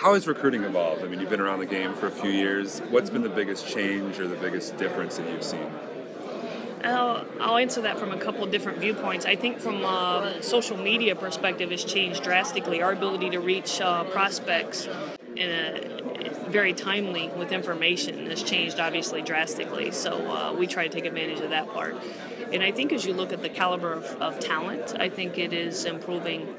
How has recruiting evolved? I mean, you've been around the game for a few years. What's been the biggest change or the biggest difference that you've seen? I'll answer that from a couple of different viewpoints. I think from a social media perspective, it's changed drastically. Our ability to reach prospects in very timely with information has changed obviously drastically. So we try to take advantage of that part. And I think as you look at the caliber of talent, I think it is improving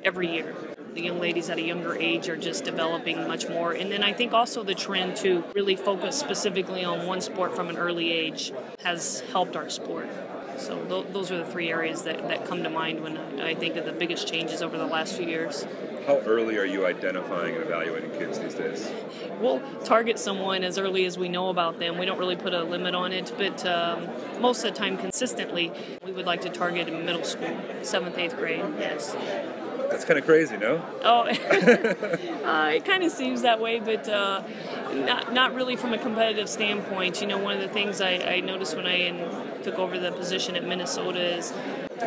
every year. The young ladies at a younger age are just developing much more. And then I think also the trend to really focus specifically on one sport from an early age has helped our sport. So those are the three areas that come to mind when I think of the biggest changes over the last few years. How early are you identifying and evaluating kids these days? We'll target someone as early as we know about them. We don't really put a limit on it, but most of the time consistently, we would like to target in middle school, 7th, 8th grade, yes. That's kind of crazy, no? Oh, it kind of seems that way, but not really from a competitive standpoint. You know, one of the things I noticed when I took over the position at Minnesota is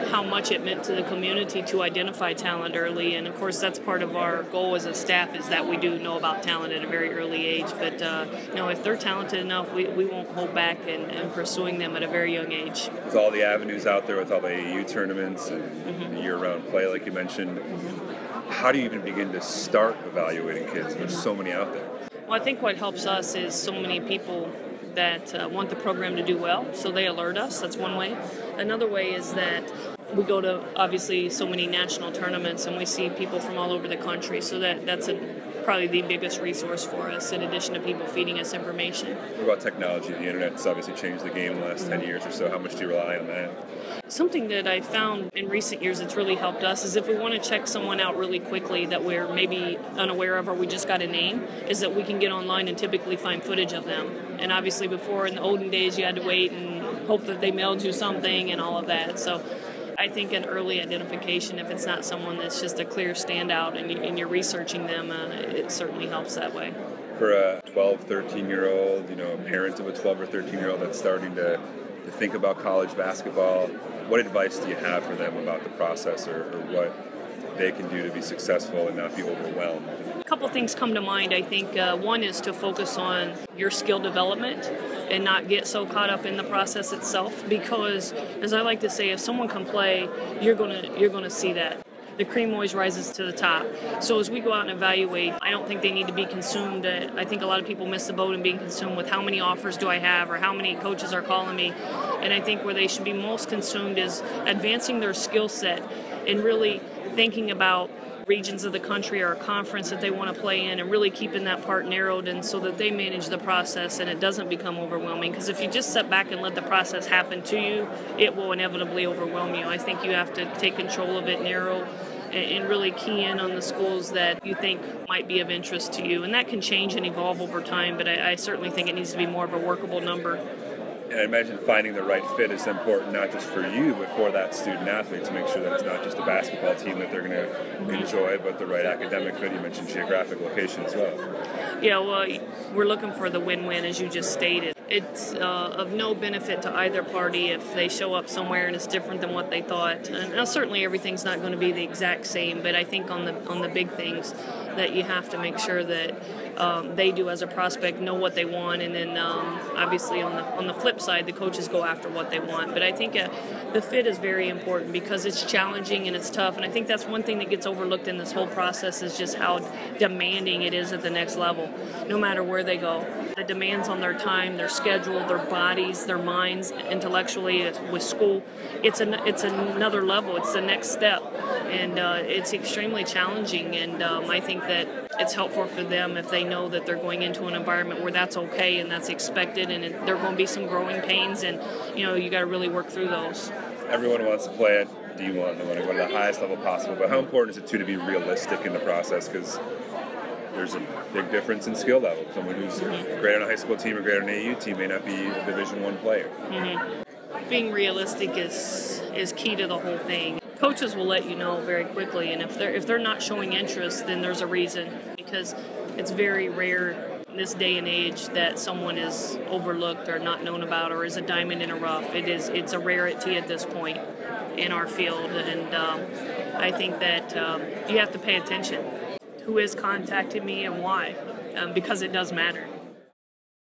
how much it meant to the community to identify talent early. And, of course, that's part of our goal as a staff is that we do know about talent at a very early age. But, if they're talented enough, we won't hold back in pursuing them at a very young age. With all the avenues out there, with all the AAU tournaments and year-round play, like you mentioned, how do you even begin to start evaluating kids? There's so many out there. Well, I think what helps us is so many people that want the program to do well, so they alert us. That's one way. Another way is that we go to, obviously, so many national tournaments, and we see people from all over the country, so that's probably the biggest resource for us, in addition to people feeding us information. What about technology? The Internet's obviously changed the game in the last 10 years or so. How much do you rely on that? Something that I found in recent years that's really helped us is if we want to check someone out really quickly that we're maybe unaware of or we just got a name, is that we can get online and typically find footage of them. And obviously before, in the olden days, you had to wait and hope that they mailed you something and all of that. So I think an early identification, if it's not someone that's just a clear standout and you're researching them, it certainly helps that way. For a 12, 13-year-old, a parent of a 12 or 13-year-old that's starting to think about college basketball, what advice do you have for them about the process or what they can do to be successful and not be overwhelmed? A couple things come to mind. I think one is to focus on your skill development and not get so caught up in the process itself, because, as I like to say, if someone can play, you're gonna see that. The cream always rises to the top. So as we go out and evaluate, I don't think they need to be consumed. I think a lot of people miss the boat in being consumed with how many offers do I have or how many coaches are calling me. And I think where they should be most consumed is advancing their skill set and really thinking about regions of the country or a conference that they want to play in and really keeping that part narrowed and so that they manage the process and it doesn't become overwhelming. Because if you just sit back and let the process happen to you, it will inevitably overwhelm you. I think you have to take control of it, narrow, and really key in on the schools that you think might be of interest to you. And that can change and evolve over time, but I certainly think it needs to be more of a workable number. And I imagine finding the right fit is important, not just for you, but for that student athlete, to make sure that it's not just a basketball team that they're going to enjoy, but the right academic fit. You mentioned geographic location as well. Yeah, well, we're looking for the win-win, as you just stated. It's of no benefit to either party if they show up somewhere and it's different than what they thought. And now, certainly everything's not going to be the exact same, but I think on the big things that you have to make sure that they do as a prospect know what they want, and then obviously on the flip side, the coaches go after what they want. But I think the fit is very important because it's challenging and it's tough, and I think that's one thing that gets overlooked in this whole process is just how demanding it is at the next level, no matter where they go. The demands on their time, their schedule, their bodies, their minds, intellectually, with school, it's another level. It's the next step, and it's extremely challenging, and I think that it's helpful for them if they know that they're going into an environment where that's okay and that's expected, and there are going to be some growing pains, and you got to really work through those. Everyone wants to play at D1. They want to go to the highest level possible, but how important is it to be realistic in the process? Because there's a big difference in skill level. Someone who's great on a high school team or great on an AAU team may not be a Division I player. Mm-hmm. Being realistic is key to the whole thing. Coaches will let you know very quickly, and if they're not showing interest, then there's a reason, because it's very rare in this day and age that someone is overlooked or not known about or is a diamond in a rough. It's a rarity at this point in our field, and I think that you have to pay attention. who is contacting me and why, because it does matter.